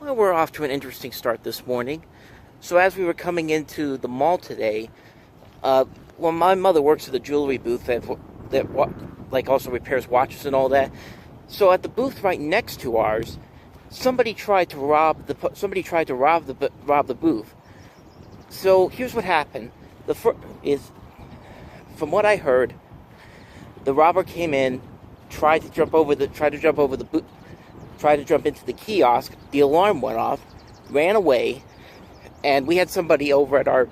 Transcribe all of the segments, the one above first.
Well, we're off to an interesting start this morning. So as we were coming into the mall today, well, my mother works at the jewelry booth that also repairs watches and all that. So at the booth right next to ours, somebody tried to rob the booth. So here's what happened. From what I heard, the robber came in, tried to jump into the kiosk. The alarm went off, ran away, and we had somebody over at our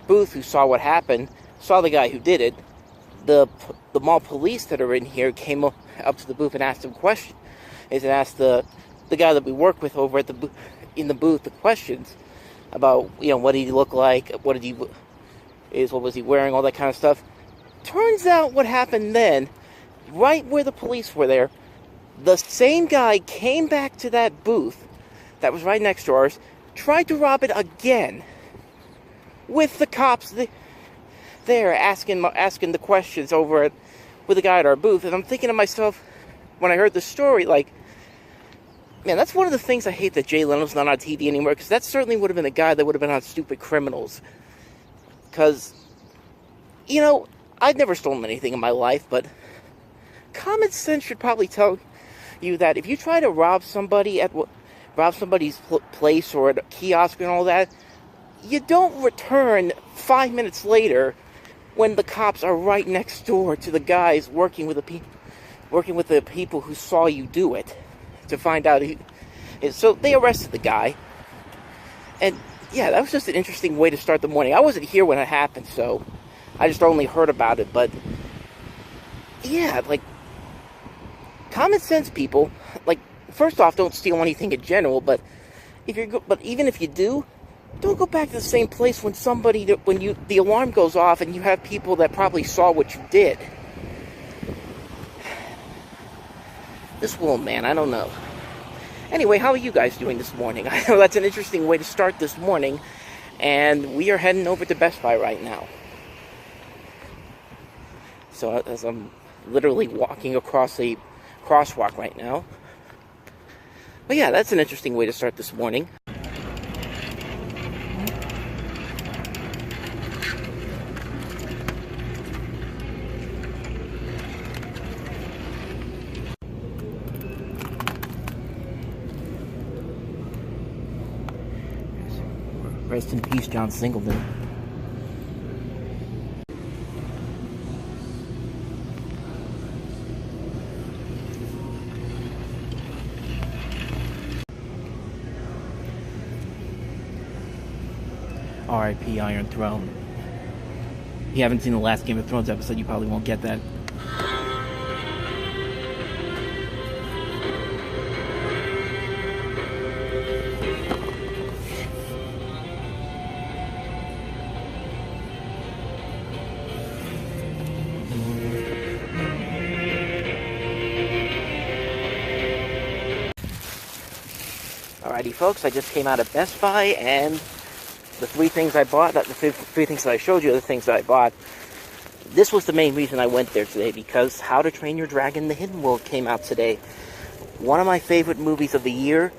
booth who saw what happened, saw the guy who did it. The mall police that are in here came up to the booth and asked him questions. And asked the guy that we work with over at in the booth the questions about, what did he look like, what was he wearing, all that kind of stuff. Turns out what happened then, right where the police were there, the same guy came back to that booth that was right next to ours, tried to rob it again, with the cops there asking the questions with the guy at our booth. And I'm thinking to myself, when I heard the story, man, that's one of the things I hate that Jay Leno's not on TV anymore, because that certainly would have been a guy that would have been on Stupid Criminals. Because, I'd never stolen anything in my life, but common sense should probably tell you that if you try to rob somebody's place or at a kiosk and all that, you don't return 5 minutes later when the cops are right next door to the guys working with the people who saw you do it to find out who. So they arrested the guy, and yeah, that was just an interesting way to start the morning. I wasn't here when it happened, so I just only heard about it. But yeah, common sense, people. First off, don't steal anything in general. But even if you do, don't go back to the same place when the alarm goes off and you have people that probably saw what you did. This world, man, I don't know. Anyway, how are you guys doing this morning? I know that's an interesting way to start this morning, and we are heading over to Best Buy right now. So as I'm literally walking across a crosswalk right now. But yeah, that's an interesting way to start this morning. Rest in peace, John Singleton. R.I.P. Iron Throne. If you haven't seen the last Game of Thrones episode, you probably won't get that. Alrighty, folks, I just came out of Best Buy, and the three things I bought, the three things that I showed you, the things that I bought, this was the main reason I went there today, because How to Train Your Dragon: The Hidden World came out today. One of my favorite movies of the year,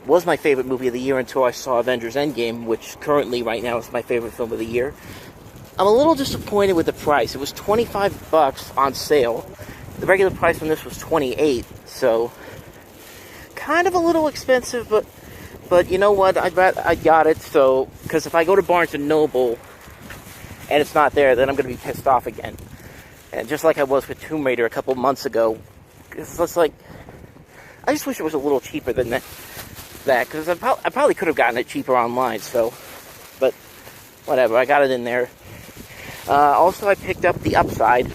was my favorite movie of the year until I saw Avengers Endgame, which currently, right now, is my favorite film of the year. I'm a little disappointed with the price. It was $25 on sale. The regular price on this was $28, so kind of a little expensive, but you know what, I got it, so, because if I go to Barnes & Noble and it's not there, then I'm going to be pissed off again. And just like I was with Tomb Raider a couple months ago, it's just I just wish it was a little cheaper than that, because I probably could have gotten it cheaper online, so, but whatever, I got it in there. Also, I picked up The Upside,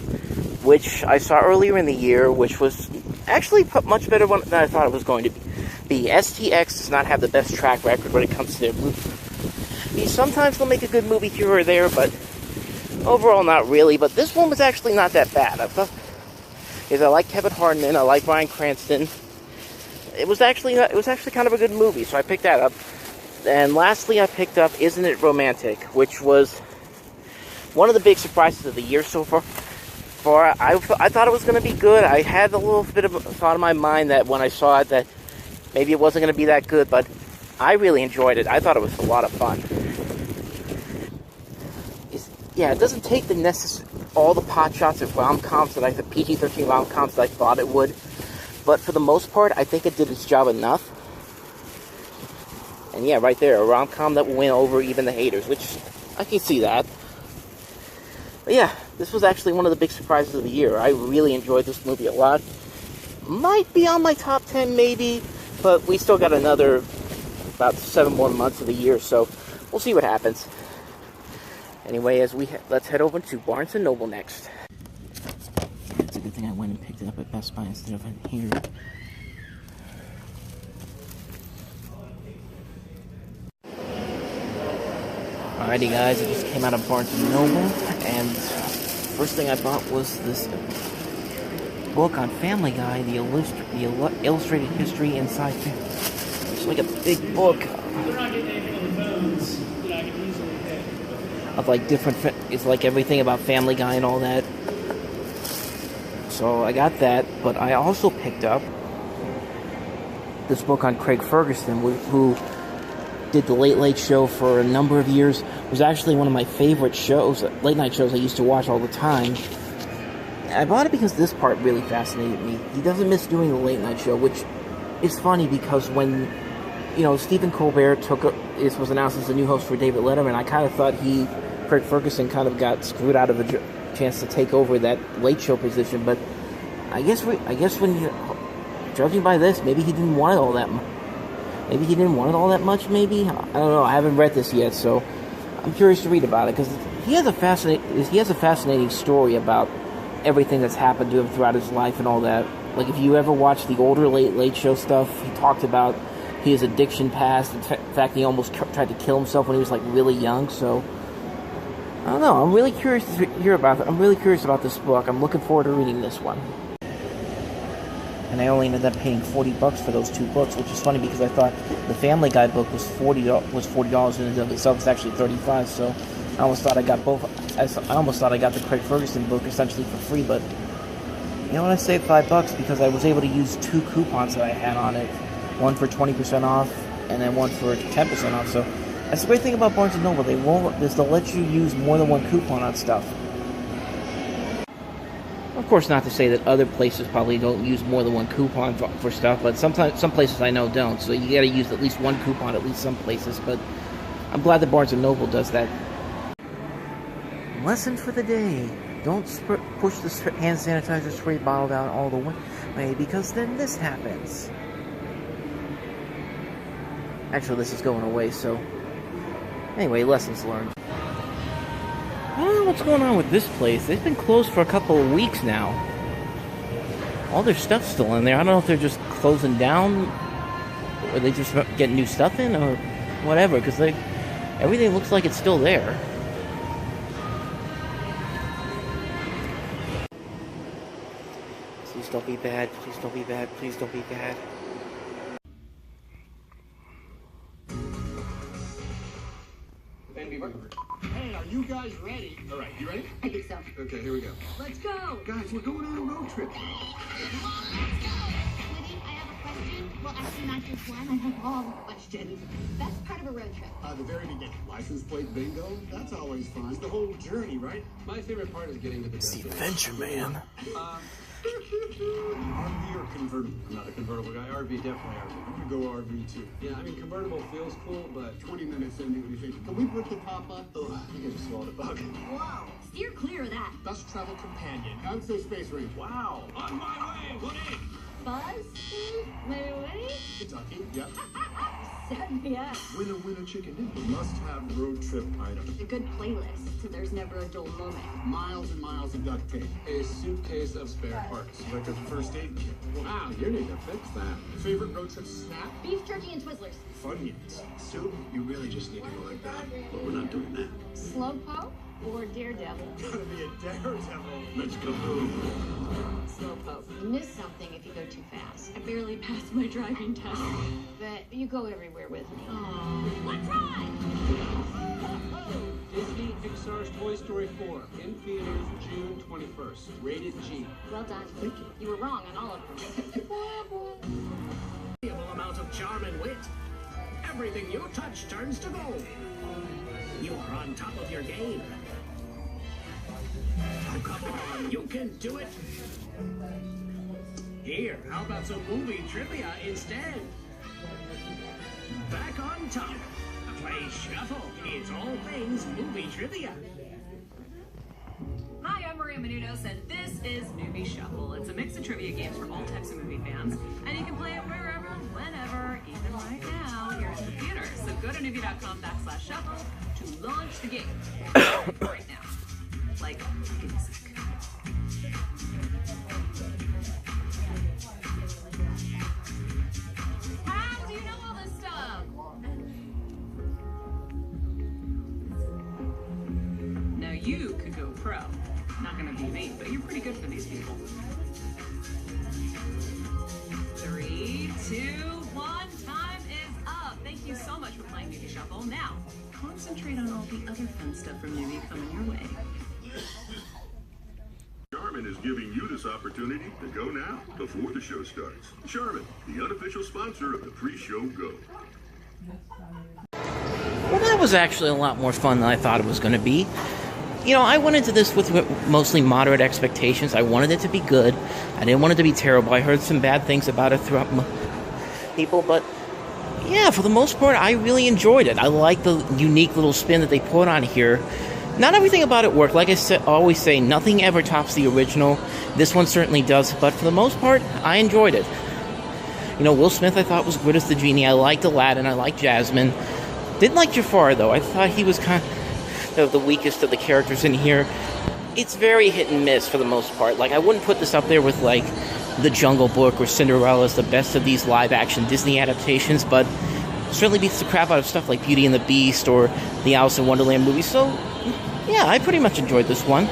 which I saw earlier in the year, which was actually much better than I thought it was going to be. The STX does not have the best track record when it comes to their movies. Sometimes they'll make a good movie here or there, but overall not really. But this one was actually not that bad. I like Kevin Hardman, I like Bryan Cranston. It was actually kind of a good movie, so I picked that up. And lastly, I picked up Isn't It Romantic, which was one of the big surprises of the year so far. I thought it was going to be good. I had a little bit of a thought in my mind that when I saw it that maybe it wasn't going to be that good, but I really enjoyed it. I thought it was a lot of fun. Yeah, it doesn't take the all the pot shots of rom-coms that the PG-13 rom-coms that I thought it would. But for the most part, I think it did its job enough. And yeah, right there, a rom-com that will win over even the haters, which I can see that. But yeah, this was actually one of the big surprises of the year. I really enjoyed this movie a lot. Might be on my top 10 maybe, but we still got another about 7 more months of the year, so we'll see what happens. Anyway, let's head over to Barnes & Noble next. It's a good thing I went and picked it up at Best Buy instead of in here. Alrighty guys, I just came out of Barnes & Noble, and first thing I bought was this book on Family Guy, the illustrated history inside. It's like a big book of like different, it's like everything about Family Guy and all that. So I got that, but I also picked up this book on Craig Ferguson, who did the Late Late Show for a number of years. It was actually one of my favorite shows, late night shows I used to watch all the time. I bought it because this part really fascinated me. He doesn't miss doing the late night show, which is funny because when, you know, Stephen Colbert was announced as the new host for David Letterman, I kind of thought Craig Ferguson kind of got screwed out of a chance to take over that late show position, but I guess when you, judging by this, maybe he didn't want it all that much. Maybe he didn't want it all that much, maybe? I don't know, I haven't read this yet, so I'm curious to read about it, because he has a fascinating story about everything that's happened to him throughout his life and all that. Like, if you ever watch the older Late Late Show stuff, he talked about his addiction past. In fact, he almost tried to kill himself when he was, like, really young, so I don't know, I'm really curious to hear about it. I'm really curious about this book. I'm looking forward to reading this one. And I only ended up paying $40 for those 2 books, which is funny because I thought the Family Guy book was $40 in and of itself. It's actually $35, so I almost thought I got both. I almost thought I got the Craig Ferguson book essentially for free, but you know what? I saved $5 because I was able to use 2 coupons that I had on it, one for 20% off and then one for 10% off. So that's the great thing about Barnes & Noble. They'll let you use more than one coupon on stuff. Of course, not to say that other places probably don't use more than one coupon for stuff, but some places I know don't. So you got to use at least one coupon at least some places. But I'm glad that Barnes & Noble does that. Lesson for the day: don't push the hand sanitizer spray bottle down all the way, because then this happens. Actually, this is going away. So anyway, lessons learned. I don't know what's going on with this place. They've been closed for a couple of weeks now. All their stuff's still in there. I don't know if they're just closing down, or they just getting new stuff in, or whatever, because everything looks like it's still there. Please don't be bad. Please don't be bad. Please don't be bad. Hey, are you guys ready? All right, you ready? I think so. Okay, here we go. Let's go! Guys, we're going on a road trip. Let's go! Smitty, I have a question. Well, actually, not just one. I have all the questions. Best part of a road trip? The very beginning. License plate bingo? That's always fun. It's the whole journey, right? My favorite part is getting to the destination. The adventure, man. RV or convertible? I'm not a convertible guy. RV, definitely RV. I'm gonna go RV too. Yeah, I mean, convertible feels cool, but 20 minutes in, what do you think? Can we put the top up? Ugh, I think I just swallowed a bug. Whoa! Steer clear of that. Best travel companion. I would say Space Ranger. Wow. On my way, Woody. Buzz? Maybe Winnie? Kentucky, yep. Said yes. Winner, chicken dinner. Must-have road trip item. A good playlist, so there's never a dull moment. Miles and miles of duct tape. A suitcase of spare parts. Like a first aid kit. Wow, you need to fix that. Favorite road trip snack? Beef jerky and Twizzlers. Funyuns. Soup? You really just need to go like that. But we're not doing that. Slowpoke or Daredevil? Gotta be a daredevil. Let's go. Slowpoke. You miss something if you go too fast. I barely passed my driving test. But you go everywhere with me. Aww. Let's ride! Disney Pixar's Toy Story 4 in theaters June 21st. Rated G. Well done. Thank you. You were wrong on all of them. Amount of charm and wit. everything you touch turns to gold. You are on top of your game. Oh, come on, you can do it. Here, how about some movie trivia instead? Back on top. Play Shuffle. It's all things movie trivia. Hi, I'm Maria Menounos, and this is Movie Shuffle. It's a mix of trivia games for all types of movie fans, and you can play it wherever, whenever, even right now, here at the theater. So go to newbie.com/shuffle to launch the game right now. Like, give me a sec. How do you know all this stuff? Now you could go pro. Not gonna be me, but you're pretty good for these people. 3, 2, 1, time is up. Thank you so much for playing Movie Shuffle. Now, concentrate on all the other fun stuff from Movie coming your way. Charmin is giving you this opportunity to go now, before the show starts. Charmin, the unofficial sponsor of the pre-show Go. Well, that was actually a lot more fun than I thought it was going to be. You know, I went into this with mostly moderate expectations. I wanted it to be good. I didn't want it to be terrible. I heard some bad things about it throughout people, but yeah, for the most part, I really enjoyed it. I like the unique little spin that they put on here. Not everything about it worked. Like I always say, nothing ever tops the original. This one certainly does, but for the most part, I enjoyed it. You know, Will Smith I thought was good as the genie. I liked Aladdin. I liked Jasmine. Didn't like Jafar, though. I thought he was kind of the weakest of the characters in here. It's very hit and miss for the most part. Like, I wouldn't put this up there with, like, The Jungle Book or Cinderella as the best of these live-action Disney adaptations, but certainly beats the crap out of stuff like Beauty and the Beast or the Alice in Wonderland movies. So, yeah, I pretty much enjoyed this one.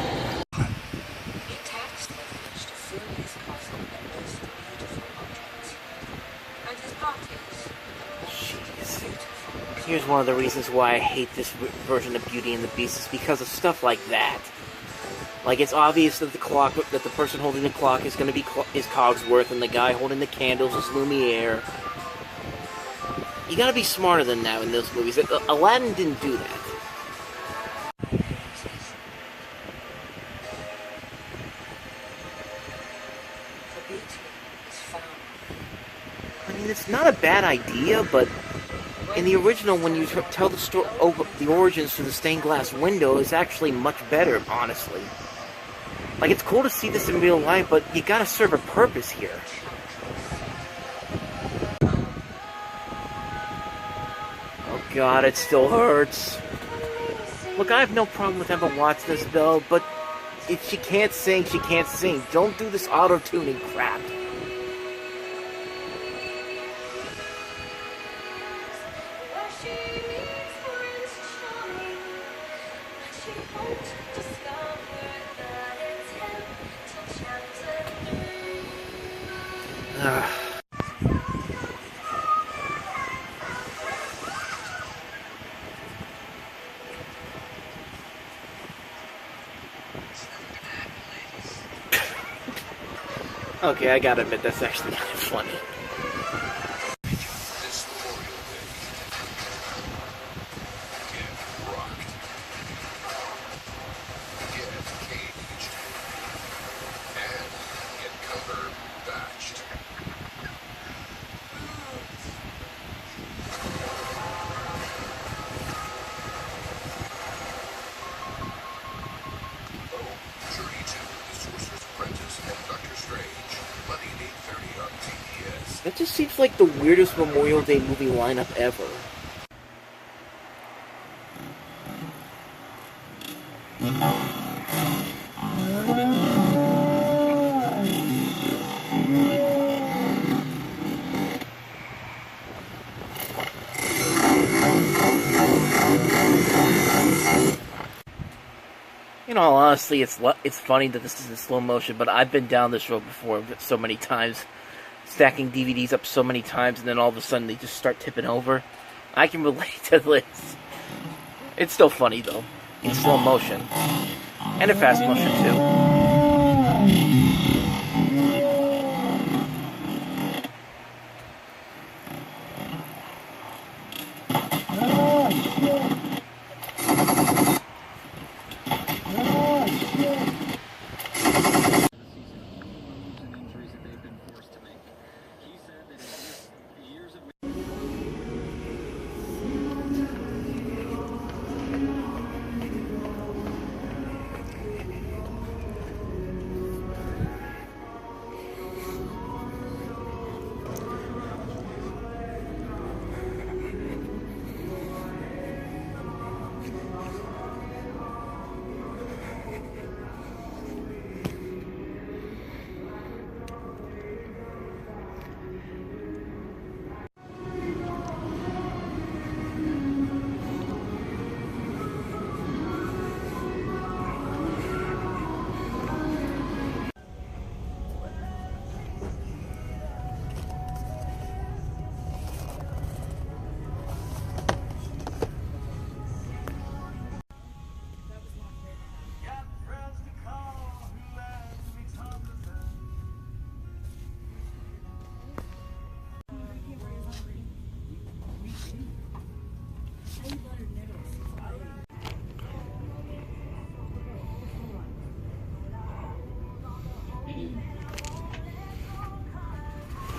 Here's one of the reasons why I hate this version of Beauty and the Beast, is because of stuff like that. Like, it's obvious that the person holding the clock is going to be Cogsworth, and the guy holding the candles is Lumiere. You gotta be smarter than that in those movies. Aladdin didn't do that. I mean, it's not a bad idea, but in the original, when you tell the story, the origins through the stained glass window, is actually much better, honestly. Like, it's cool to see this in real life, but you gotta serve a purpose here. Oh god, it still hurts. Look, I have no problem with Emma watching this, though, but if she can't sing, she can't sing. Don't do this auto-tuning crap. Okay, I gotta admit, that's actually kind of funny. That just seems like the weirdest Memorial Day movie lineup ever. In all honesty, it's funny that this is in slow motion, but I've been down this road before so many times, stacking DVDs up so many times, and then all of a sudden they just start tipping over. I can relate to this. It's still funny, though, in slow motion. And in fast motion, too.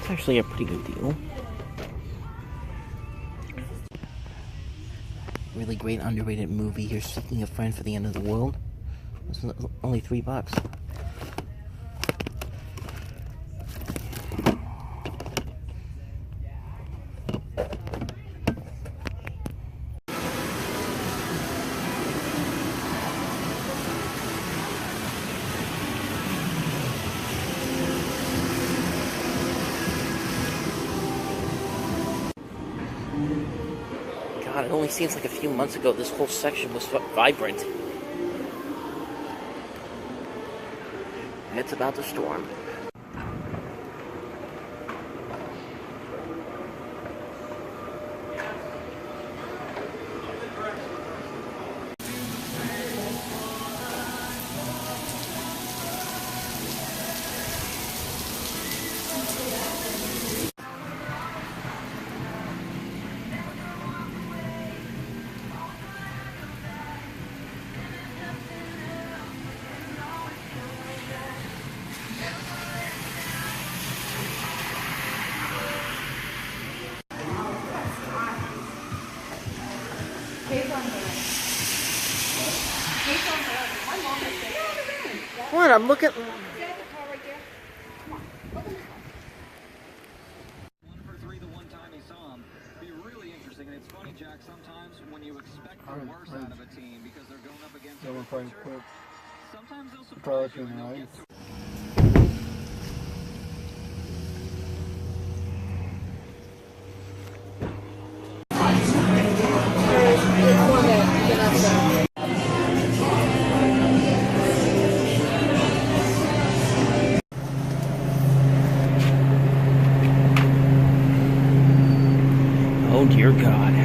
It's actually a pretty good deal. Really great underrated movie. You're Seeking a Friend for the End of the World. It's only $3. God, it only seems like a few months ago this whole section was vibrant. It's about to storm. What? I'm looking. One for three the one time he saw him. Be really interesting, and it's funny, Jack. Sometimes when you expect the worst out of a team because they're going up against a pitcher, sometimes they'll surprise you and they'll get to. Oh dear God.